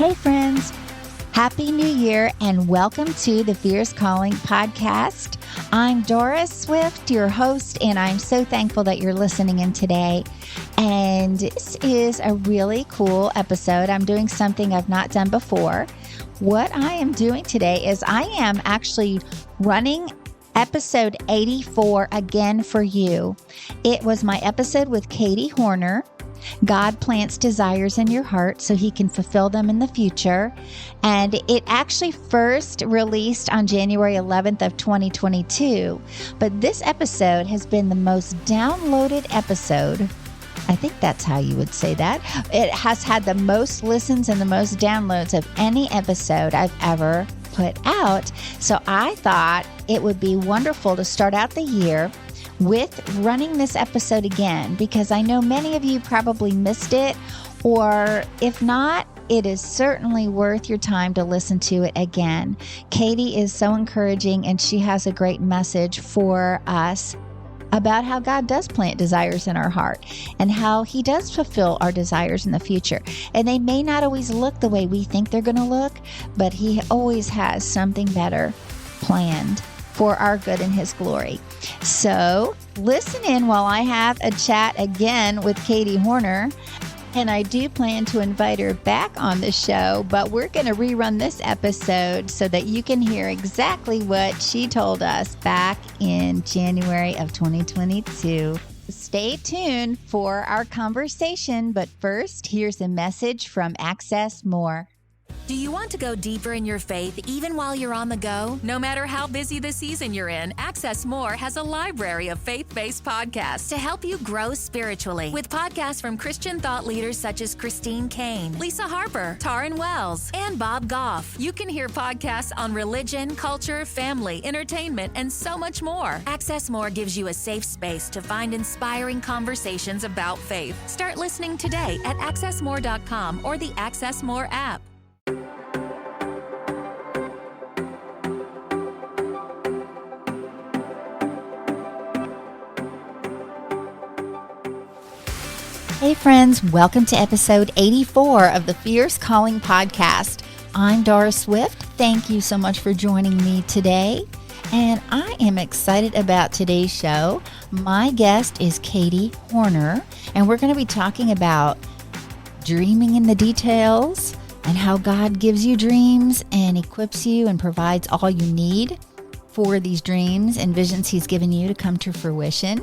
Hey friends, Happy New Year and welcome to the Fierce Calling podcast. I'm Doris Swift, your host, and I'm so thankful that you're listening in today. And this is a really cool episode. I'm doing something I've not done before. What I am doing today is I am actually running episode 84 again for you. It was my episode with Katie Hornor. God plants desires in your heart so he can fulfill them in the future. And it actually first released on January 11th of 2022. But this episode has been the most downloaded episode. I think that's how you would say that. It has had the most listens and the most downloads of any episode I've ever put out. So I thought it would be wonderful to start out the year with running this episode again, because I know many of you probably missed it, or if not, it is certainly worth your time to listen to it again. Katie is so encouraging, and she has a great message for us about how God does plant desires in our heart and how he does fulfill our desires in the future. And they may not always look the way we think they're going to look, but he always has something better planned for our good and his glory. So listen in while I have a chat again with Katie Hornor. And I do plan to invite her back on the show, but we're going to rerun this episode so that you can hear exactly what she told us back in January of 2022. Stay tuned for our conversation, but first, here's a message from Access More. Do you want to go deeper in your faith even while you're on the go? No matter how busy the season you're in, Access More has a library of faith-based podcasts to help you grow spiritually. With podcasts from Christian thought leaders such as Christine Kane, Lisa Harper, Taryn Wells, and Bob Goff. You can hear podcasts on religion, culture, family, entertainment, and so much more. Access More gives you a safe space to find inspiring conversations about faith. Start listening today at accessmore.com or the Access More app. Hey friends, welcome to episode 84 of the Fierce Calling podcast. I'm Doris Swift. Thank you so much for joining me today. And I am excited about today's show. My guest is Katie Hornor, and we're going to be talking about dreaming in the details and how God gives you dreams and equips you and provides all you need for these dreams and visions he's given you to come to fruition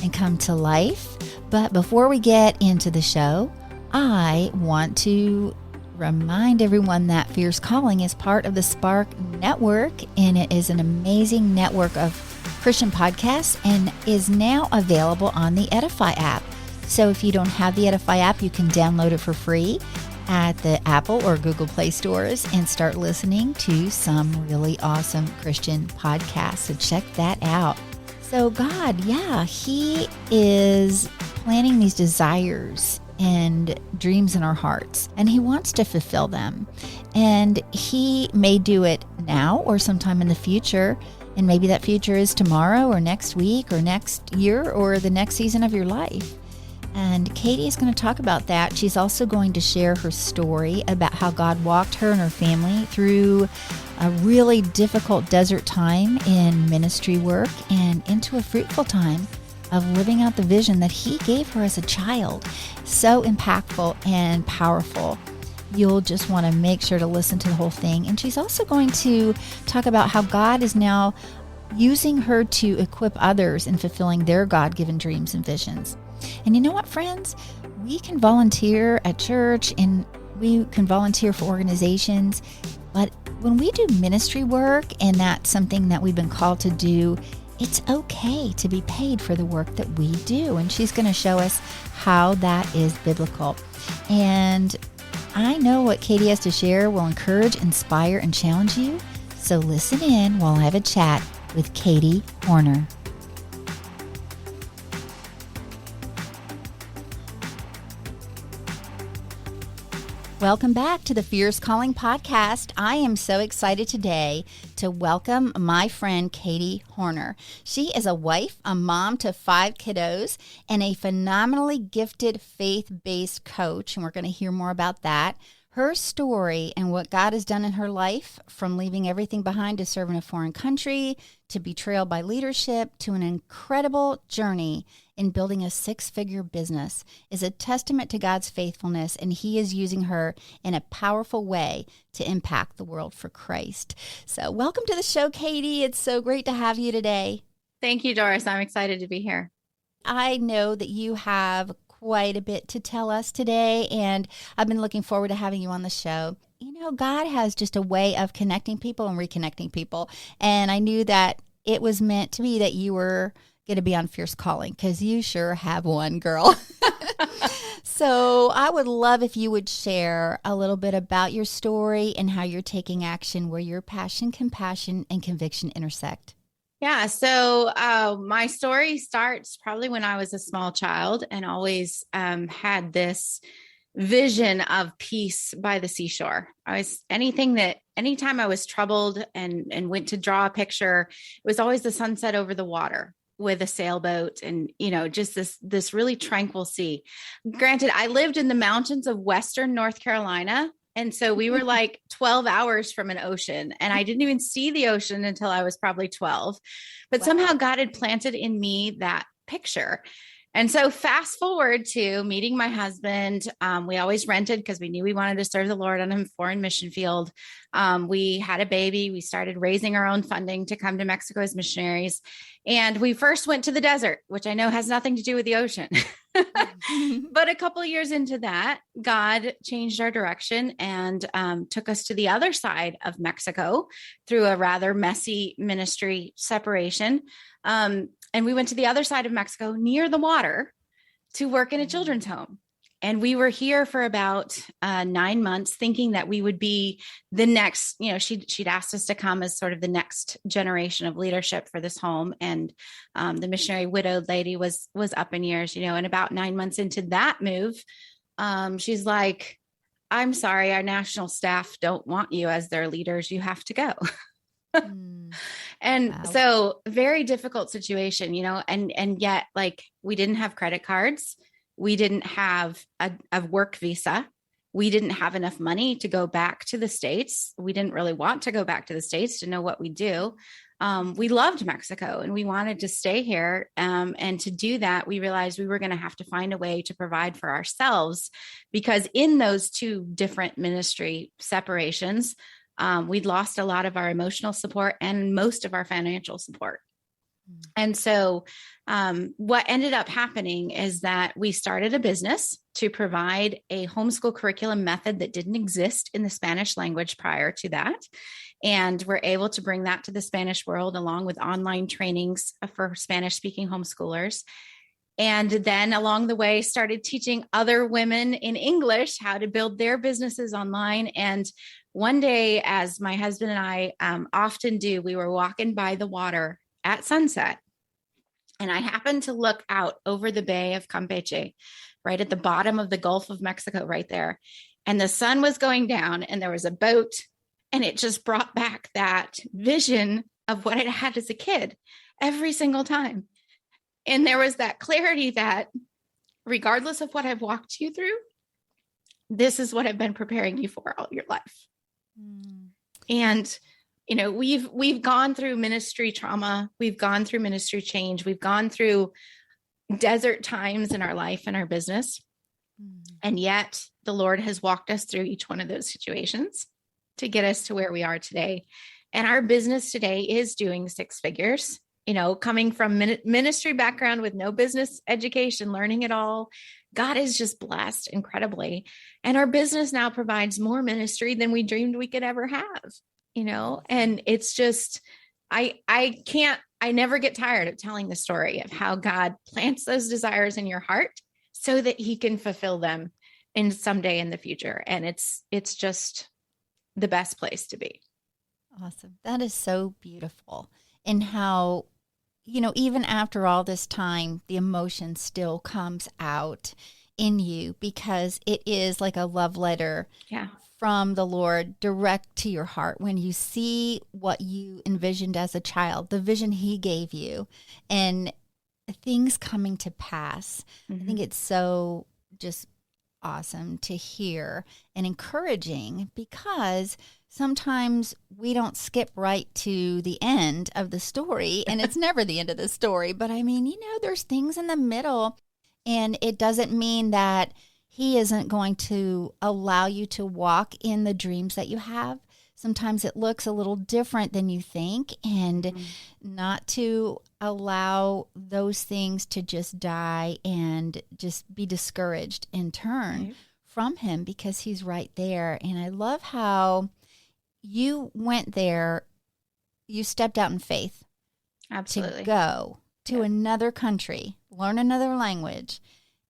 and come to life. But before we get into the show, I want to remind everyone that Fierce Calling is part of the Spark Network, and it is an amazing network of Christian podcasts and is now available on the Edify app. So if you don't have the Edify app, you can download it for free at the Apple or Google Play stores and start listening to some really awesome Christian podcasts. So check that out. So God, he is planting these desires and dreams in our hearts, and he wants to fulfill them. And he may do it now or sometime in the future, and maybe that future is tomorrow or next week or next year or the next season of your life. And Katie is going to talk about that. She's also going to share her story about how God walked her and her family through a really difficult desert time in ministry work and into a fruitful time of living out the vision that he gave her as a child. So impactful and powerful. You'll just want to make sure to listen to the whole thing. And she's also going to talk about how God is now using her to equip others in fulfilling their God-given dreams and visions. And you know what, friends? We can volunteer at church and we can volunteer for organizations, but when we do ministry work and that's something that we've been called to do, it's okay to be paid for the work that we do. And she's going to show us how that is biblical. And I know what Katie has to share will encourage, inspire, and challenge you. So listen in while I have a chat with Katie Hornor. Welcome back to the Fierce Calling podcast. I am so excited today to welcome my friend Katie Hornor. She is a wife, a mom to 5 kiddos, and a phenomenally gifted faith-based coach, and we're going to hear more about that. Her story and what God has done in her life, from leaving everything behind to serve in a foreign country, to betrayal by leadership, to an incredible journey in building a 6-figure business, is a testament to God's faithfulness, and He is using her in a powerful way to impact the world for Christ. So welcome to the show, Katie. It's so great to have you today. Thank you, Doris. I'm excited to be here. I know that you have quite a bit to tell us today, and I've been looking forward to having you on the show. You know, God has just a way of connecting people and reconnecting people, and I knew that it was meant to be that you were going to be on Fierce Calling, because you sure have one, girl. So I would love if you would share a little bit about your story and how you're taking action where your passion, compassion, and conviction intersect. Yeah. So my story starts probably when I was a small child, and always had this vision of peace by the seashore. Anytime I was troubled and went to draw a picture, it was always the sunset over the water with a sailboat, and, just this really tranquil sea. Granted, I lived in the mountains of Western North Carolina. And so we were like 12 hours from an ocean, and I didn't even see the ocean until I was probably 12. But somehow God had planted in me that picture. And so fast forward to meeting my husband. We always rented because we knew we wanted to serve the Lord on a foreign mission field. We had a baby. We started raising our own funding to come to Mexico as missionaries. And we first went to the desert, which I know has nothing to do with the ocean. But a couple of years into that, God changed our direction and took us to the other side of Mexico through a rather messy ministry separation. And we went to the other side of Mexico near the water to work in a children's home. And we were here for about 9 months, thinking that we would be the next, she'd asked us to come as sort of the next generation of leadership for this home. And the missionary widowed lady was up in years, and about 9 months into that move, she's like, "I'm sorry, our national staff don't want you as their leaders. You have to go." And wow. So very difficult situation, and yet, like, we didn't have credit cards. We didn't have a work visa. We didn't have enough money to go back to the States. We didn't really want to go back to the States to know what we do. We loved Mexico and we wanted to stay here. And to do that, we realized we were going to have to find a way to provide for ourselves, because in those two different ministry separations, we'd lost a lot of our emotional support and most of our financial support. And so what ended up happening is that we started a business to provide a homeschool curriculum method that didn't exist in the Spanish language prior to that. And we're able to bring that to the Spanish world, along with online trainings for Spanish-speaking homeschoolers. And then along the way, started teaching other women in English how to build their businesses online. And one day, as my husband and I often do, we were walking by the water at sunset, and I happened to look out over the Bay of Campeche, right at the bottom of the Gulf of Mexico, right there. And the sun was going down, and there was a boat, and it just brought back that vision of what I had as a kid every single time. And there was that clarity that regardless of what I've walked you through, this is what I've been preparing you for all your life. And we've gone through ministry trauma. We've gone through ministry change. We've gone through desert times in our life and our business. And yet the Lord has walked us through each one of those situations to get us to where we are today. And our business today is doing 6 figures, coming from ministry background with no business education, learning it all. God is just blessed incredibly. And our business now provides more ministry than we dreamed we could ever have. And it's just, I never get tired of telling the story of how God plants those desires in your heart so that He can fulfill them in someday in the future. And it's just the best place to be. Awesome. That is so beautiful. And how, even after all this time, the emotion still comes out in you, because it is like a love letter. Yeah. From the Lord direct to your heart when you see what you envisioned as a child, the vision He gave you, and things coming to pass. I think it's so just awesome to hear and encouraging, because sometimes we don't skip right to the end of the story, and it's never the end of the story. But I mean, there's things in the middle, and it doesn't mean that he isn't going to allow you to walk in the dreams that you have. Sometimes it looks a little different than you think, and not to allow those things to just die and just be discouraged and turn from him, because he's right there. And I love how you went there, you stepped out in faith. Absolutely. To go to another country, learn another language,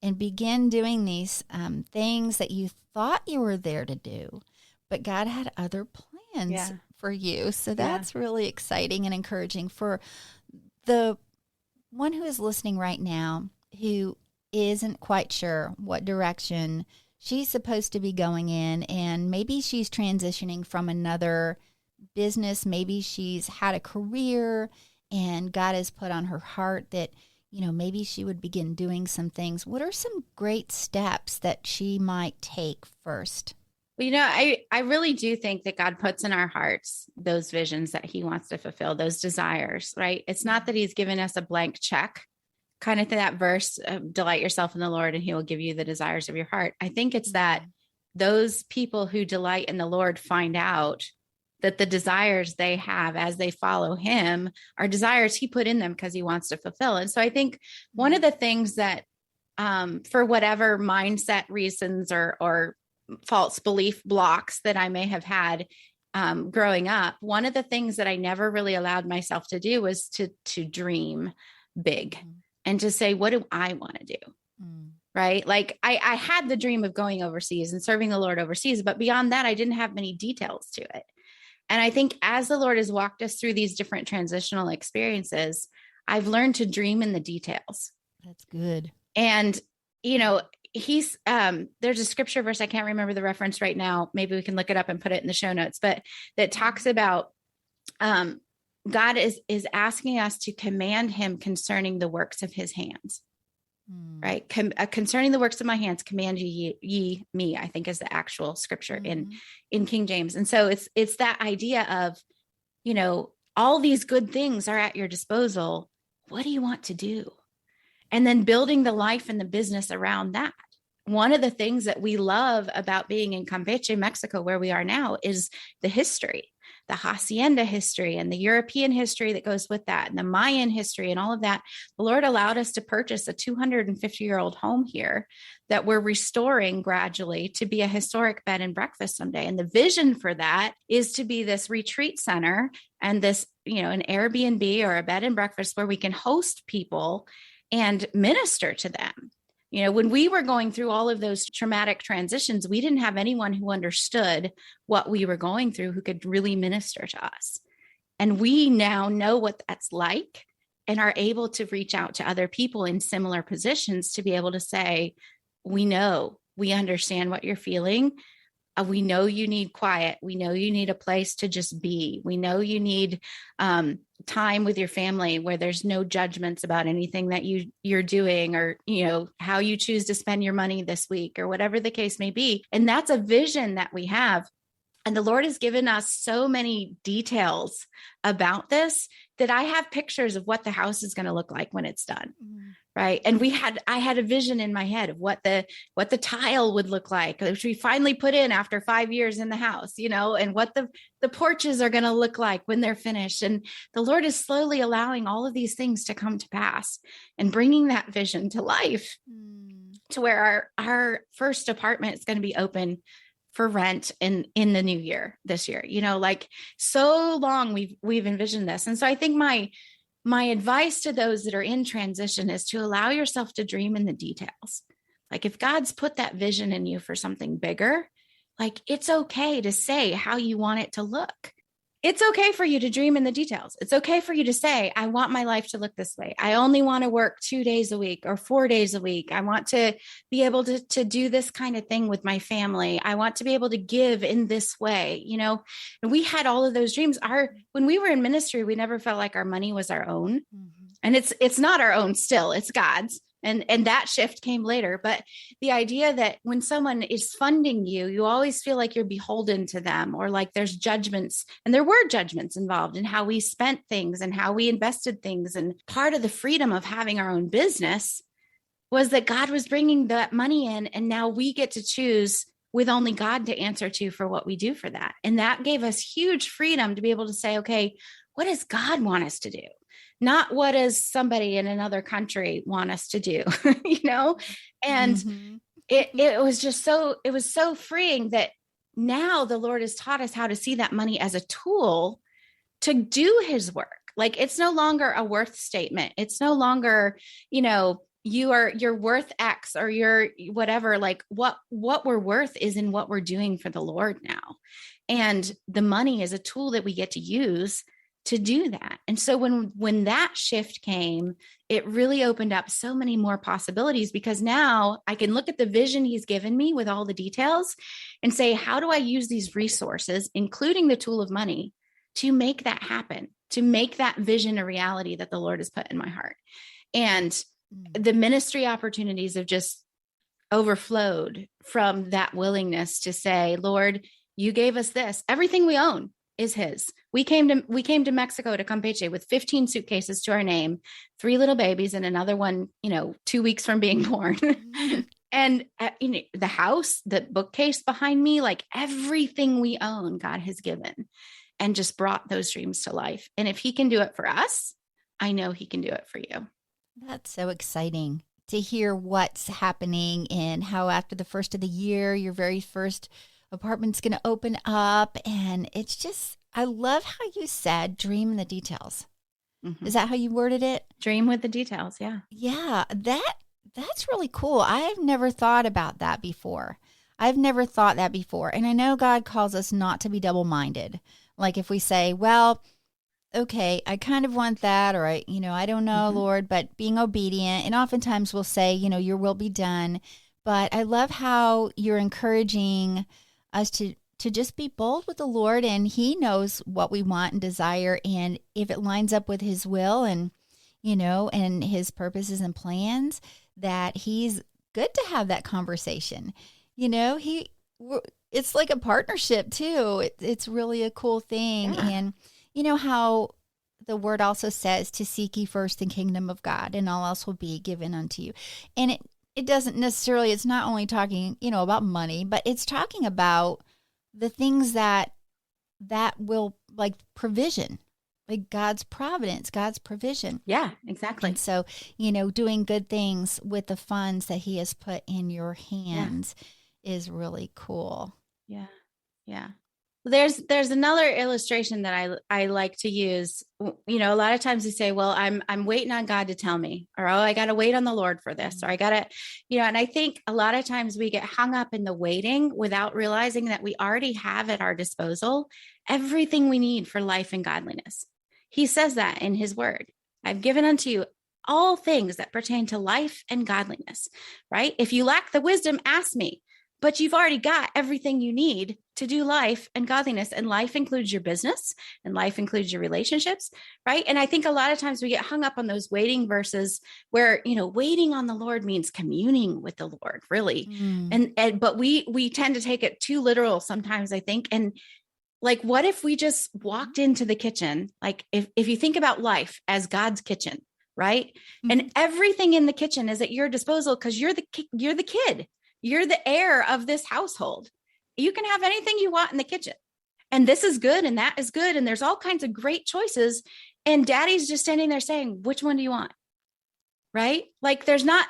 and begin doing these things that you thought you were there to do, but God had other plans for you. So that's really exciting and encouraging for the one who is listening right now, who isn't quite sure what direction she's supposed to be going in. And maybe she's transitioning from another business. Maybe she's had a career and God has put on her heart that, maybe she would begin doing some things. What are some great steps that she might take first? Well, I really do think that God puts in our hearts those visions that he wants to fulfill, those desires, right? It's not that he's given us a blank check, kind of to that verse, delight yourself in the Lord and he will give you the desires of your heart. I think it's that those people who delight in the Lord find out that the desires they have as they follow him are desires he put in them because he wants to fulfill. And so I think one of the things that, for whatever mindset reasons or false belief blocks that I may have had growing up, one of the things that I never really allowed myself to do was to dream big and to say, what do I want to do? Right? Like I had the dream of going overseas and serving the Lord overseas, but beyond that, I didn't have many details to it. And I think as the Lord has walked us through these different transitional experiences, I've learned to dream in the details. That's good. And, he's, there's a scripture verse, I can't remember the reference right now. Maybe we can look it up and put it in the show notes, but that talks about, God is asking us to command him concerning the works of his hands, right? Concerning the works of my hands, command ye me, I think is the actual scripture in King James. And so it's that idea of, all these good things are at your disposal. What do you want to do? And then building the life and the business around that. One of the things that we love about being in Campeche, Mexico, where we are now, is the history, the hacienda history and the European history that goes with that, and the Mayan history and all of that. The Lord allowed us to purchase a 250-year-old home here that we're restoring gradually to be a historic bed and breakfast someday. And the vision for that is to be this retreat center and this, an Airbnb or a bed and breakfast where we can host people and minister to them. When we were going through all of those traumatic transitions, we didn't have anyone who understood what we were going through, who could really minister to us. And we now know what that's like and are able to reach out to other people in similar positions to be able to say, we understand what you're feeling. We know you need quiet. We know you need a place to just be. We know you need time with your family where there's no judgments about anything that you're doing or, how you choose to spend your money this week or whatever the case may be. And that's a vision that we have. And the Lord has given us so many details about this that I have pictures of what the house is going to look like when it's done. Right. And I had a vision in my head of what the tile would look like, which we finally put in after 5 years in the house, and what the porches are going to look like when they're finished. And the Lord is slowly allowing all of these things to come to pass and bringing that vision to life to where our first apartment is going to be open for rent in the new year, this year, like so long we've envisioned this. And so I think my advice to those that are in transition is to allow yourself to dream in the details. Like if God's put that vision in you for something bigger, like it's okay to say how you want it to look. It's okay for you to dream in the details. It's okay for you to say, I want my life to look this way. I only want to work 2 days a week or 4 days a week. I want to be able to do this kind of thing with my family. I want to be able to give in this way, and we had all of those dreams. When we were in ministry, we never felt like our money was our own. And it's not our own still, it's God's, And that shift came later. But the idea that when someone is funding you, you always feel like you're beholden to them, or like there's judgments, and there were judgments involved in how we spent things and how we invested things. And part of the freedom of having our own business was that God was bringing that money in, and now we get to choose with only God to answer to for what we do for that. And that gave us huge freedom to be able to say, okay, what does God want us to do? Not what does somebody in another country want us to do, And it was just it was so freeing that now the Lord has taught us how to see that money as a tool to do his work. Like, it's no longer a worth statement. It's no longer, you're worth X or you're whatever. Like what we're worth is in what we're doing for the Lord now. And the money is a tool that we get to use to do that. And so when that shift came, it really opened up so many more possibilities, because now I can look at the vision he's given me with all the details and say, how do I use these resources, including the tool of money, to make that happen, to make that vision a reality that the Lord has put in my heart. And the ministry opportunities have just overflowed from that willingness to say, Lord, you gave us this. Everything we own is his. We came to Mexico to Campeche with 15 suitcases to our name, 3 little babies, and another one, 2 weeks from being born. And the house, the bookcase behind me, like everything we own, God has given and just brought those dreams to life. And if he can do it for us, I know he can do it for you. That's so exciting to hear what's happening and how after the first of the year, your very first apartment's going to open up. And it's just, I love how you said dream in the details. Is that how you worded it? Dream with the details. Yeah. Yeah. That's really cool. I've never thought about that before. And I know God calls us not to be double-minded. Like if we say, well, okay, I kind of want that, or I don't know, Lord, but being obedient. And oftentimes we'll say, your will be done. But I love how you're encouraging us to just be bold with the Lord, and he knows what we want and desire. And if it lines up with his will and, and his purposes and plans, that he's good to have that conversation. It's like a partnership too. It's really a cool thing. Yeah. And how the word also says to seek ye first the kingdom of God, and all else will be given unto you. And it doesn't necessarily, it's not only talking, about money, but it's talking about the things that will, like provision, like God's providence, God's provision. Yeah, exactly. And so, doing good things with the funds that he has put in your hands is really cool. Yeah. Yeah. There's another illustration that I like to use. A lot of times we say, well, I'm waiting on God to tell me, or, I got to wait on the Lord for this, or I got to, and I think a lot of times we get hung up in the waiting without realizing that we already have at our disposal everything we need for life and godliness. He says that in his word. I've given unto you all things that pertain to life and godliness, right? If you lack the wisdom, ask me. But you've already got everything you need to do life and godliness. And life includes your business, and life includes your relationships, right? And I think a lot of times we get hung up on those waiting verses where, waiting on the Lord means communing with the Lord, really. But we tend to take it too literal sometimes, I think. And like, what if we just walked into the kitchen? Like if you think about life as God's kitchen, right? And everything in the kitchen is at your disposal because you're the kid. You're the heir of this household. You can have anything you want in the kitchen. And this is good and that is good. And there's all kinds of great choices. And daddy's just standing there saying, which one do you want? Right? Like there's not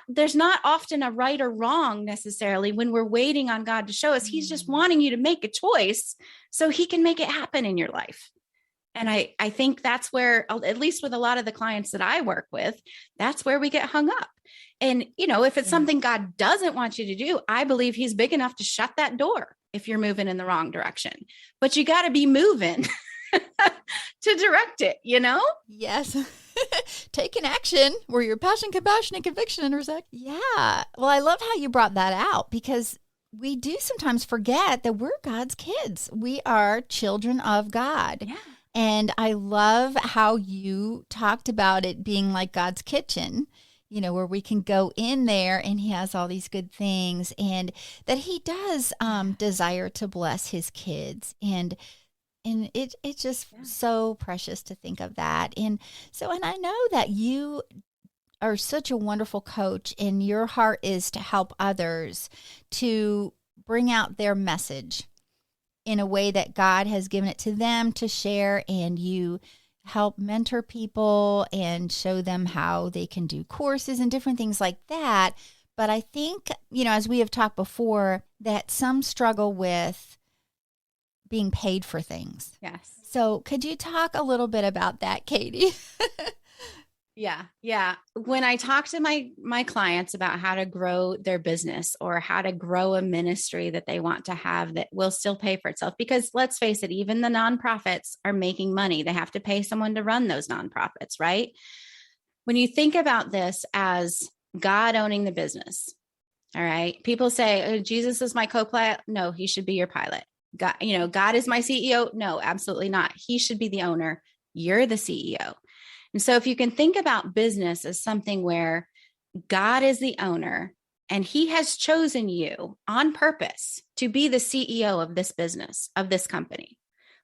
often a right or wrong necessarily when we're waiting on God to show us. He's just wanting you to make a choice so he can make it happen in your life. And I think that's where, at least with a lot of the clients that I work with, that's where we get hung up. And, if it's something God doesn't want you to do, I believe he's big enough to shut that door if you're moving in the wrong direction. But you got to be moving to direct it, Yes. Taking action where your passion, compassion, and conviction intersect. Yeah. Well, I love how you brought that out, because we do sometimes forget that we're God's kids. We are children of God. Yeah. And I love how you talked about it being like God's kitchen. where we can go in there and he has all these good things, and that he does desire to bless his kids. And it's just so precious to think of that. And I know that you are such a wonderful coach, and your heart is to help others to bring out their message in a way that God has given it to them to share, and you help mentor people and show them how they can do courses and different things like that. But I think, as we have talked before, that some struggle with being paid for things. Yes. So could you talk a little bit about that, Katie? Yeah. When I talk to my clients about how to grow their business or how to grow a ministry that they want to have that will still pay for itself, because let's face it, even the nonprofits are making money. They have to pay someone to run those nonprofits, right? When you think about this as God owning the business, all right, people say, oh, Jesus is my co-pilot. No, he should be your pilot. God is my CEO. No, absolutely not. He should be the owner. You're the CEO. And so if you can think about business as something where God is the owner and he has chosen you on purpose to be the CEO of this business, of this company.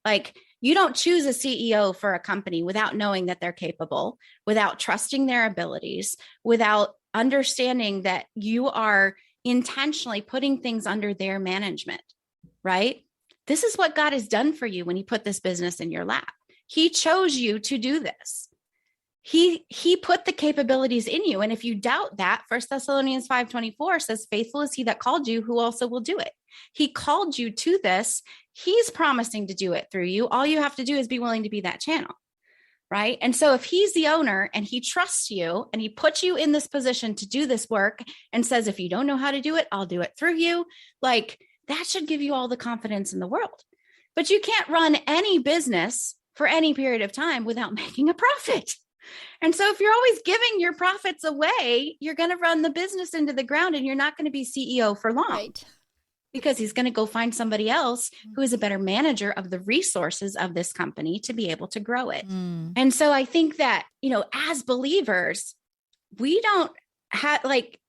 Like, you don't choose a CEO for a company without knowing that they're capable, without trusting their abilities, without understanding that you are intentionally putting things under their management, right? This is what God has done for you when he put this business in your lap. He chose you to do this. He put the capabilities in you. And if you doubt that, 1 Thessalonians 5:24 says, faithful is he that called you, who also will do it. He called you to this. He's promising to do it through you. All you have to do is be willing to be that channel, right? And so if he's the owner and he trusts you and he puts you in this position to do this work and says, if you don't know how to do it, I'll do it through you. Like, that should give you all the confidence in the world. But you can't run any business for any period of time without making a profit. And so if you're always giving your profits away, you're going to run the business into the ground and you're not going to be CEO for long. Right. Because he's going to go find somebody else who is a better manager of the resources of this company to be able to grow it. And so I think that, as believers, we don't have,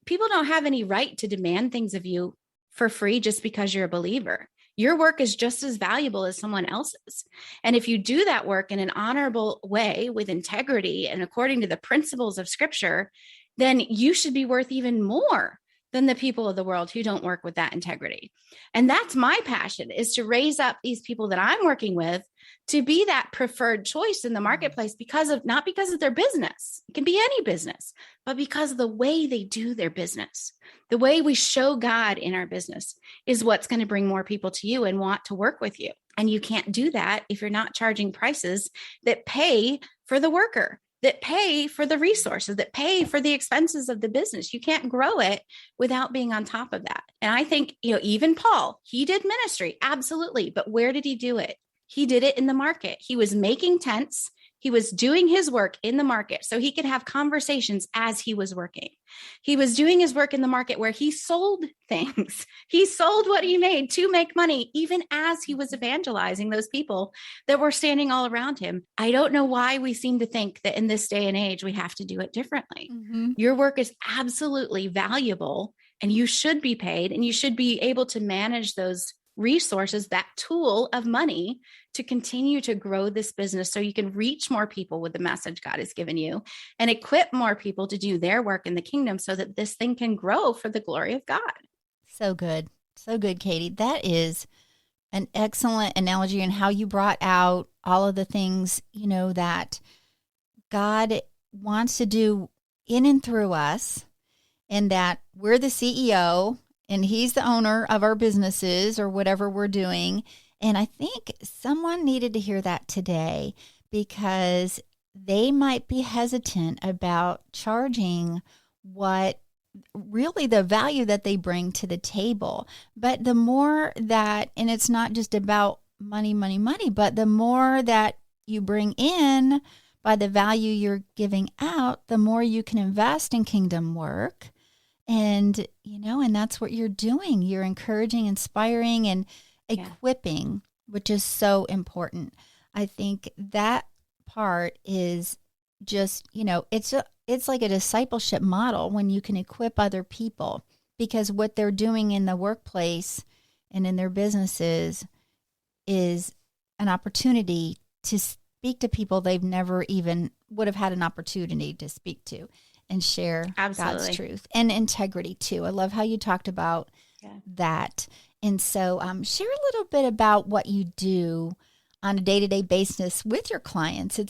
people don't have any right to demand things of you for free just because you're a believer. Your work is just as valuable as someone else's. And if you do that work in an honorable way with integrity and according to the principles of Scripture, then you should be worth even more than the people of the world who don't work with that integrity. And that's my passion, is to raise up these people that I'm working with to be that preferred choice in the marketplace not because of their business. It can be any business, but because of the way they do their business. The way we show God in our business is what's going to bring more people to you and want to work with you. And you can't do that if you're not charging prices that pay for the worker, that pay for the resources, that pay for the expenses of the business. You can't grow it without being on top of that. And I think, even Paul, he did ministry, absolutely. But where did he do it? He did it in the market. He was making tents. He was doing his work in the market so he could have conversations as he was working. He was doing his work in the market where he sold things. He sold what he made to make money, even as he was evangelizing those people that were standing all around him. I don't know why we seem to think that in this day and age, we have to do it differently. Your work is absolutely valuable and you should be paid, and you should be able to manage those resources, that tool of money, to continue to grow this business so you can reach more people with the message God has given you and equip more people to do their work in the kingdom so that this thing can grow for the glory of God. So good. So good, Katie. That is an excellent analogy in how you brought out all of the things, that God wants to do in and through us, and that we're the CEO and he's the owner of our businesses or whatever we're doing. And I think someone needed to hear that today, because they might be hesitant about charging what really the value that they bring to the table. But the more that, and it's not just about money, but the more that you bring in by the value you're giving out, the more you can invest in kingdom work. And, and that's what you're doing. You're encouraging, inspiring, and equipping, which is so important. I think that part is just, it's like a discipleship model when you can equip other people, because what they're doing in the workplace and in their businesses is an opportunity to speak to people they've never even would have had an opportunity to speak to, and share Absolutely. God's truth and integrity too. I love how you talked about that. And so share a little bit about what you do on a day-to-day basis with your clients.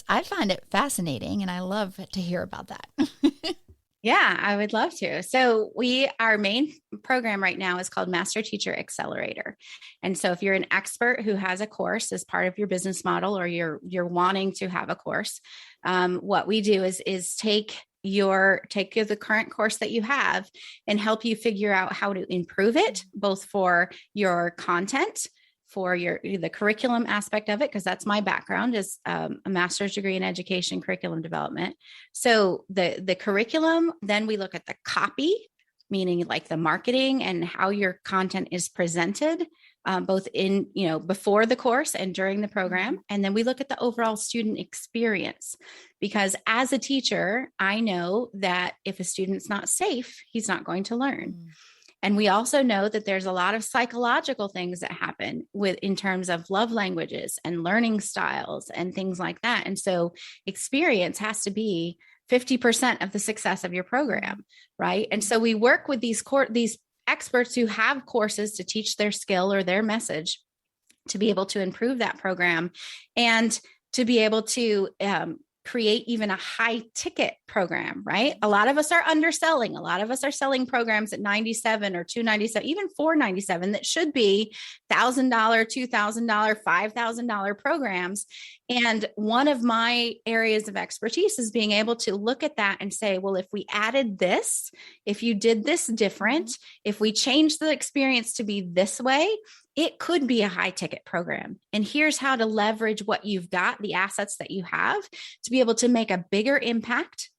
I find it fascinating, and I love to hear about that. Yeah, I would love to. So our main program right now is called Master Teacher Accelerator. And so if you're an expert who has a course as part of your business model, or you're wanting to have a course, what we do is take the current course that you have and help you figure out how to improve it, both for your content, for the curriculum aspect of it, because that's my background, is a master's degree in education curriculum development. So the curriculum, then we look at the copy, meaning like the marketing and how your content is presented, both in, before the course and during the program. And then we look at the overall student experience, because as a teacher, I know that if a student's not safe, he's not going to learn. And we also know that there's a lot of psychological things that happen in terms of love languages and learning styles and things like that. And so experience has to be 50% of the success of your program, right? And so we work with these experts who have courses to teach their skill or their message, to be able to improve that program, and to be able to create even a high ticket program, right? A lot of us are underselling. A lot of us are selling programs at $97 or $297, even $497, that should be $1,000, $2,000, $5,000 programs. And one of my areas of expertise is being able to look at that and say, well, if we added this, if you did this different, if we changed the experience to be this way, it could be a high ticket program. And here's how to leverage what you've got, the assets that you have, to be able to make a bigger impact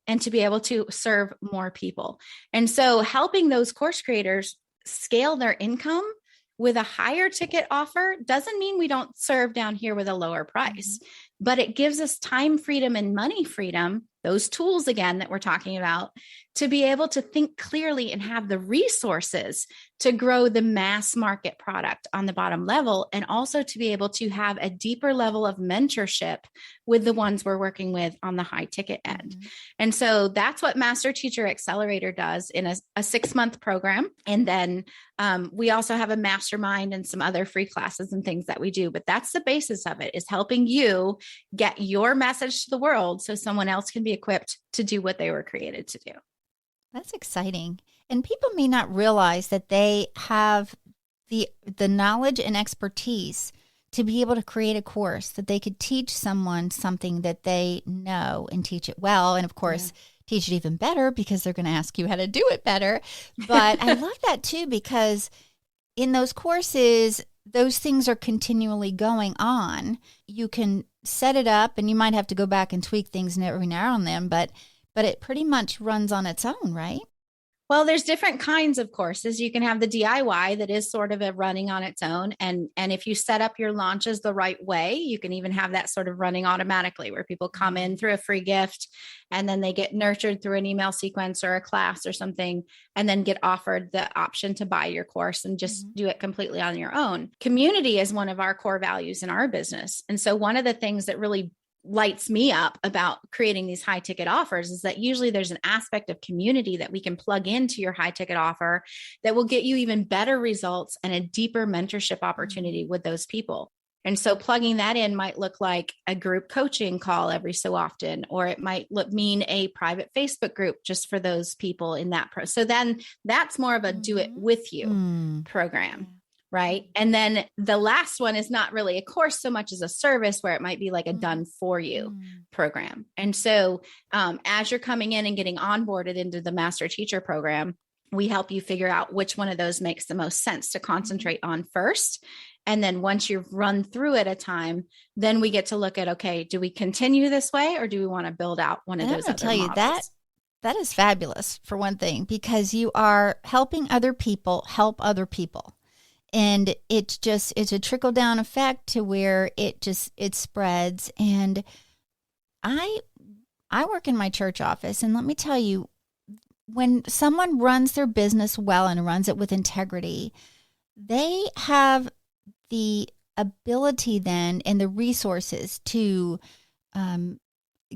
and to be able to serve more people. And so helping those course creators scale their income with a higher ticket offer doesn't mean we don't serve down here with a lower price, but it gives us time freedom and money freedom, those tools again that we're talking about, to be able to think clearly and have the resources to grow the mass market product on the bottom level, and also to be able to have a deeper level of mentorship with the ones we're working with on the high ticket end. And so that's what Master Teacher Accelerator does in a 6-month program. And then we also have a mastermind and some other free classes and things that we do, but that's the basis of it, is helping you get your message to the world so someone else can be equipped to do what they were created to do. That's exciting. And people may not realize that they have the knowledge and expertise to be able to create a course that they could teach someone something that they know and teach it well. And of course, teach it even better, because they're going to ask you how to do it better. But I love that too, because in those courses, those things are continually going on. You can set it up, and you might have to go back and tweak things every now and then, but it pretty much runs on its own, right? Well, there's different kinds of courses. You can have the DIY that is sort of a running on its own. And if you set up your launches the right way, you can even have that sort of running automatically, where people come in through a free gift, and then they get nurtured through an email sequence or a class or something, and then get offered the option to buy your course and just do it completely on your own. Community is one of our core values in our business. And so one of the things that really lights me up about creating these high ticket offers is that usually there's an aspect of community that we can plug into your high ticket offer that will get you even better results and a deeper mentorship opportunity with those people. And so plugging that in might look like a group coaching call every so often, or it might mean a private Facebook group just for those people in that. So then that's more of a do it with you program. Right. And then the last one is not really a course so much as a service, where it might be like a done for you program. And so as you're coming in and getting onboarded into the Master Teacher program, we help you figure out which one of those makes the most sense to concentrate on first. And then once you've run through it a time, then we get to look at, okay, do we continue this way, or do we want to build out one of those other models? That is fabulous, for one thing, because you are helping other people help other people. And it's a trickle down effect to where it spreads. And I work in my church office, and let me tell you, when someone runs their business well and runs it with integrity, they have the ability then and the resources to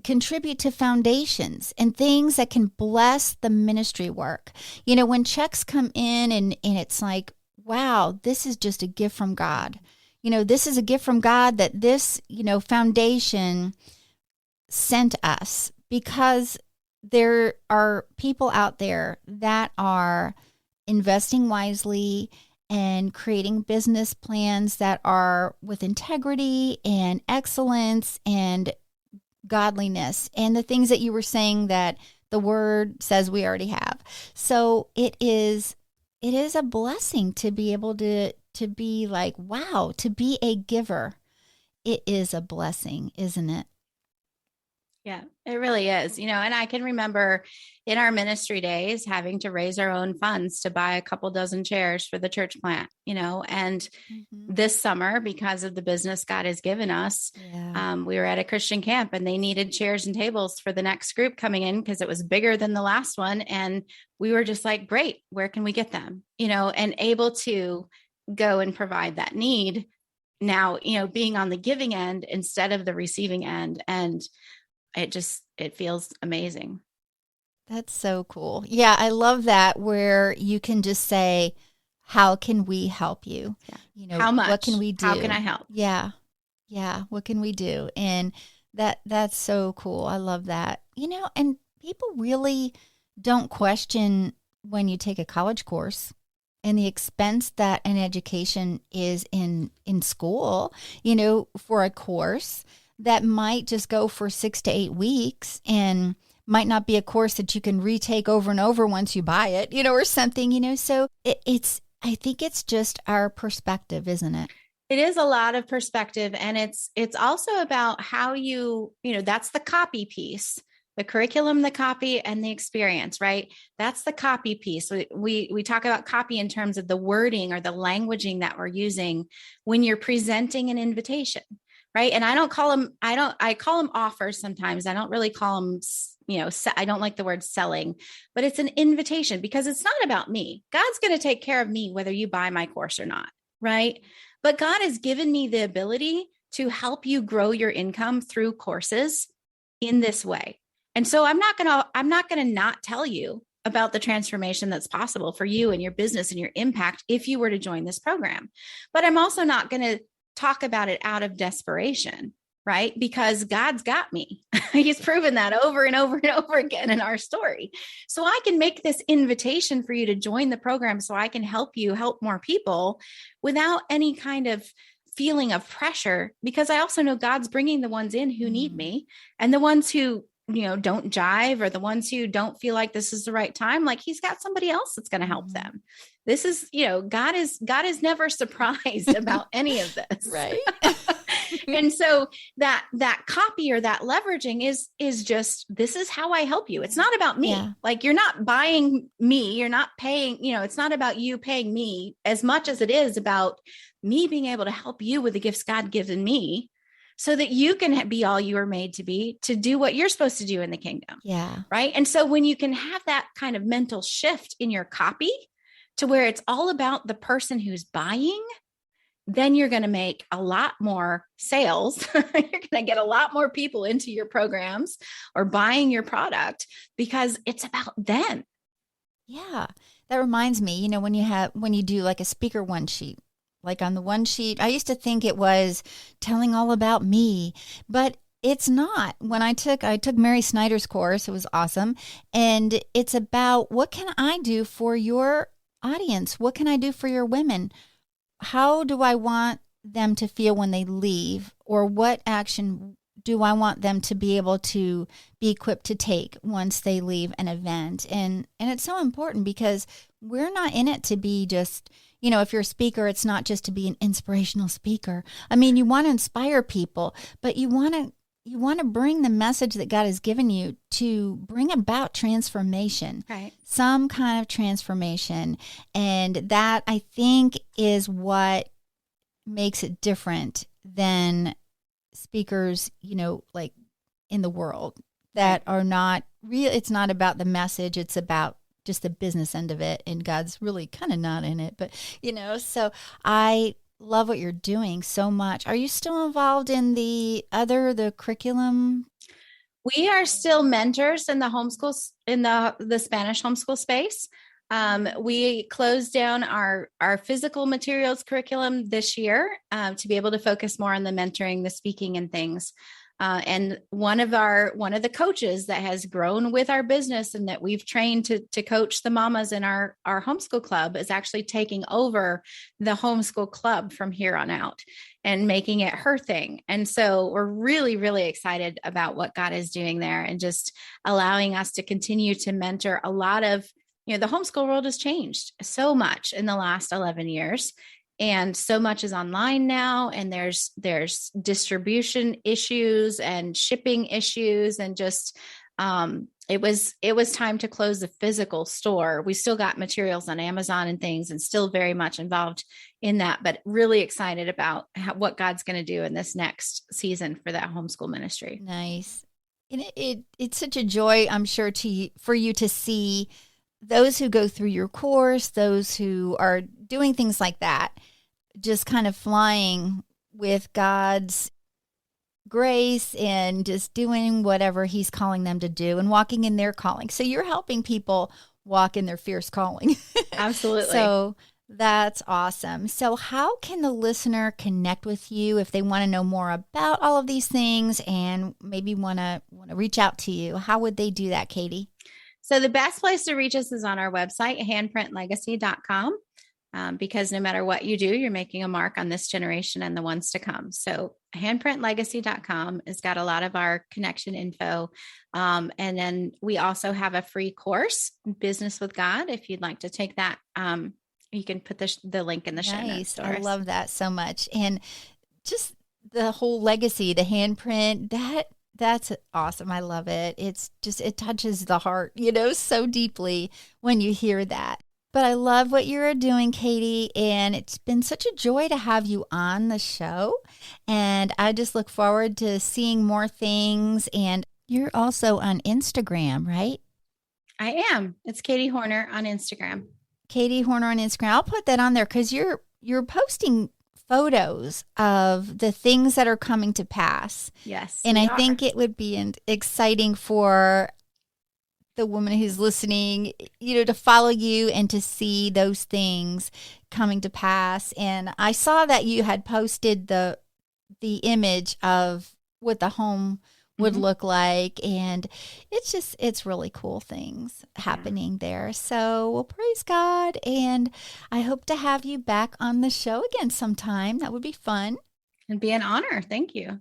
contribute to foundations and things that can bless the ministry work. You know, when checks come in and it's like, wow, this is just a gift from God. You know, this is a gift from God that this, foundation sent us, because there are people out there that are investing wisely and creating business plans that are with integrity and excellence and godliness and the things that you were saying that the word says we already have. So it is a blessing to be able to be like, wow, to be a giver. It is a blessing, isn't it? Yeah, it really is. And I can remember in our ministry days having to raise our own funds to buy a couple dozen chairs for the church plant, and this summer, because of the business God has given us, we were at a Christian camp and they needed chairs and tables for the next group coming in because it was bigger than the last one. And we were just like, great, where can we get them? And able to go and provide that need now, being on the giving end instead of the receiving end. And it feels amazing. That's so cool. Yeah, I love that, where you can just say, how can we help you? Yeah. How much? What can we do? How can I help? Yeah. Yeah. What can we do? And that's so cool. I love that. And people really don't question when you take a college course and the expense that an education is in school, for a course that might just go for 6 to 8 weeks and might not be a course that you can retake over and over once you buy it, or something, so I think it's just our perspective, isn't it? It is a lot of perspective. And it's also about how that's the copy piece, the curriculum, the copy, and the experience, right? That's the copy piece. We talk about copy in terms of the wording or the languaging that we're using when you're presenting an invitation. Right. And I call them offers sometimes. I don't really call them, I don't like the word selling, but it's an invitation because it's not about me. God's going to take care of me, whether you buy my course or not. Right. But God has given me the ability to help you grow your income through courses in this way. And so I'm not going to not tell you about the transformation that's possible for you and your business and your impact if you were to join this program. But I'm also not going to talk about it out of desperation, right? Because God's got me. He's proven that over and over and over again in our story. So I can make this invitation for you to join the program so I can help you help more people without any kind of feeling of pressure, because I also know God's bringing the ones in who need me, and the ones who don't jive, or the ones who don't feel like this is the right time, like he's got somebody else that's going to help them. This is, God is never surprised about any of this. Right. And so that copy or that leveraging is just, this is how I help you. It's not about me. Yeah. Like you're not buying me, you're not paying, it's not about you paying me as much as it is about me being able to help you with the gifts God given me, so that you can be all you were made to be, to do what you're supposed to do in the kingdom. Yeah. Right. And so when you can have that kind of mental shift in your copy to where it's all about the person who's buying, then you're going to make a lot more sales. You're going to get a lot more people into your programs or buying your product because it's about them. Yeah. That reminds me, when you do like a speaker one sheet, like on the one sheet, I used to think it was telling all about me, but it's not. When I took Mary Snyder's course, it was awesome. And it's about, what can I do for your audience? What can I do for your women? How do I want them to feel when they leave? Or what action do I want them to be able to be equipped to take once they leave an event? And it's so important, because we're not in it to be just, if you're a speaker, it's not just to be an inspirational speaker. I mean, you want to inspire people, but you want to bring the message that God has given you to bring about transformation, right? Some kind of transformation. And that, I think, is what makes it different than speakers, like in the world that are not real. It's not about the message. It's about just the business end of it. And God's really kind of not in it, but so I love what you're doing so much. Are you still involved in the curriculum? We are still mentors in the homeschool, in the Spanish homeschool space. We closed down our physical materials curriculum this year to be able to focus more on the mentoring, the speaking and things. And one of the coaches that has grown with our business and that we've trained to coach the mamas in our homeschool club is actually taking over the homeschool club from here on out and making it her thing. And so we're really, really excited about what God is doing there and just allowing us to continue to mentor a lot of, the homeschool world has changed so much in the last 11 years. And so much is online now, and there's distribution issues and shipping issues, and just it was time to close the physical store. We still got materials on Amazon and things, and still very much involved in that, but really excited about what God's going to do in this next season for that homeschool ministry. Nice, and it's such a joy, I'm sure, for you to see those who go through your course, those who are doing things like that, just kind of flying with God's grace and just doing whatever he's calling them to do and walking in their calling. So you're helping people walk in their fierce calling. Absolutely. So that's awesome. So how can the listener connect with you if they want to know more about all of these things and maybe want to reach out to you? How would they do that, Katie? So the best place to reach us is on our website, handprintlegacy.com, because no matter what you do, you're making a mark on this generation and the ones to come. So handprintlegacy.com has got a lot of our connection info. And then we also have a free course, Business with God. If you'd like to take that, you can put the link in the show notes. I love that so much. And just the whole legacy, the handprint, that's awesome. I love it. It's just, it touches the heart, so deeply when you hear that. But I love what you're doing, Katie, and it's been such a joy to have you on the show. And I just look forward to seeing more things. And you're also on Instagram, right? I am. It's Katie Hornor on Instagram. Katie Hornor on Instagram. I'll put that on there because you're posting photos of the things that are coming to pass. Yes. And I think it would be exciting for the woman who's listening, to follow you and to see those things coming to pass. And I saw that you had posted the image of what the home would look like. And it's really cool things happening there. So, well, praise God. And I hope to have you back on the show again sometime. That would be fun. It'd be an honor. Thank you.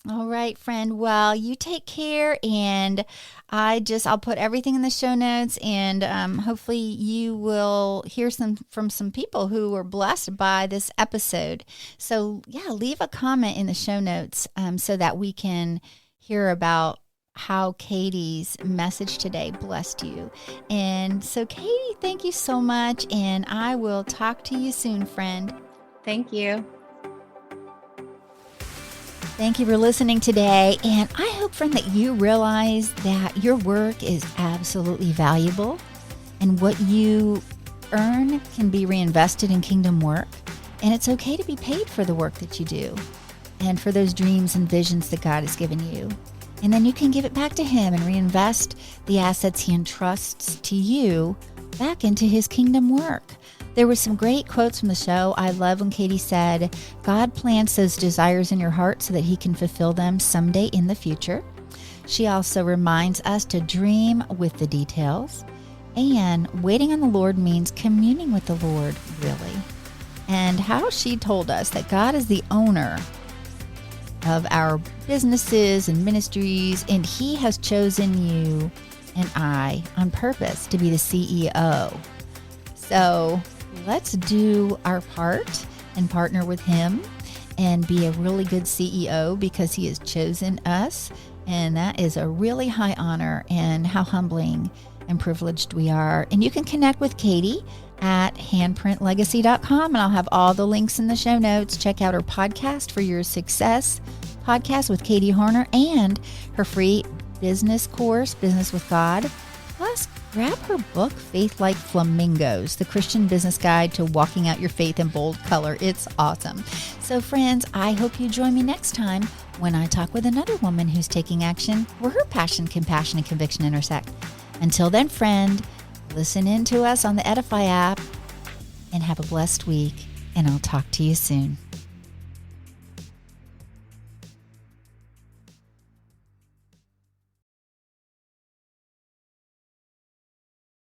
All right, friend. Well, you take care, and I'll put everything in the show notes, and hopefully you will hear from some people who were blessed by this episode. So, yeah, leave a comment in the show notes so that we can hear about how Katie's message today blessed you. And so, Katie, thank you so much, and I will talk to you soon, friend. Thank you. Thank you for listening today, and I hope, friend, that you realize that your work is absolutely valuable, and what you earn can be reinvested in kingdom work, and it's okay to be paid for the work that you do and for those dreams and visions that God has given you. And then you can give it back to Him and reinvest the assets He entrusts to you back into His kingdom work. There were some great quotes from the show. I love when Katie said, God plants those desires in your heart so that He can fulfill them someday in the future. She also reminds us to dream with the details. And waiting on the Lord means communing with the Lord, really. And how she told us that God is the owner of our businesses and ministries, and He has chosen you and I on purpose to be the CEO. So let's do our part and partner with Him and be a really good CEO because He has chosen us. And that is a really high honor, and how humbling and privileged we are. And you can connect with Katie at handprintlegacy.com, and I'll have all the links in the show notes. Check out her podcast, For Your Success, podcast with Katie Hornor and her free business course, Business with God. Plus, grab her book, Faith Like Flamingos, the Christian Business Guide to Walking Out Your Faith in Bold Color. It's awesome. So friends, I hope you join me next time when I talk with another woman who's taking action where her passion, compassion, and conviction intersect. Until then, friend, listen in to us on the Edify app and have a blessed week, and I'll talk to you soon.